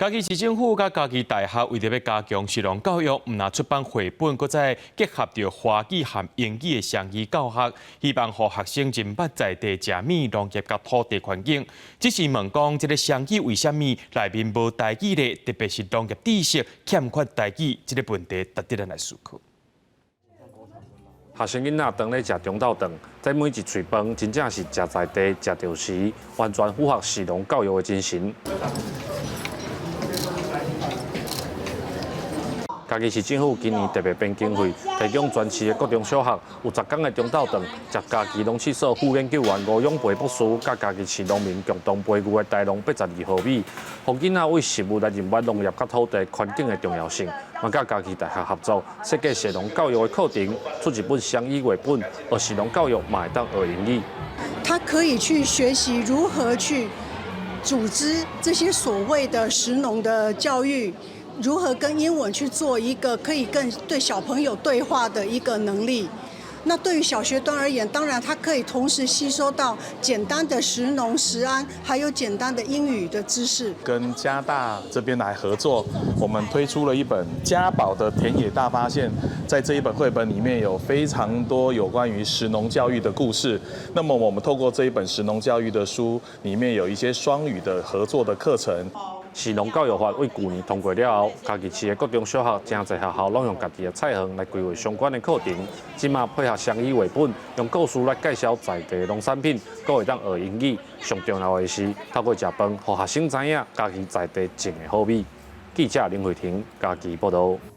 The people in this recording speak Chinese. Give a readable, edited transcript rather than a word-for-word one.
嘉义市政府甲嘉义大学为着要加强食农教育，唔拿出版绘本，搁再结合着华语和英语的双语教学，希望让学生认捌在地食米、农业甲土地环境。只是问讲，这个双语为什么内面无台语呢？特别是农业知识欠缺台语，这个问题值得咱来思考。学生囡仔当咧食中昼顿，在每一嘴饭真正是食在地、食着时，完全符合食农教育的精神。嘉义市政府今年特别编经费，提供全市的各中小学有10天的中昼顿，食嘉义农试所副研究员吴永培博士，甲嘉义市农民共同培育的大农82毫米，让囡仔为食物来认捌农业甲土地环境的重要性。嘛，甲嘉义大学合作设计食农教育的课程，出一本双语绘本，学食农教育嘛会当学英语。他可以去学习如何去组织这些所谓的食农的教育。如何跟英文去做一个可以跟对小朋友对话的一个能力？那对于小学端而言，当然它可以同时吸收到简单的食农、食安，还有简单的英语的知识。跟嘉大这边来合作，我们推出了一本嘉宝的田野大发现。在这一本绘本里面有非常多有关于食农教育的故事。那么我们透过这一本食农教育的书，里面有一些双语的合作的课程。食农教育法为去年通过了后，嘉义市的各中小学真侪学校拢用家己的菜园来规划相关的课程。即马配合双语绘本，用故事来介绍在地农产品，阁会当学英语。上重要的是，透过食饭，让学生知影嘉义在地种的好米。记者林慧婷，嘉义报道。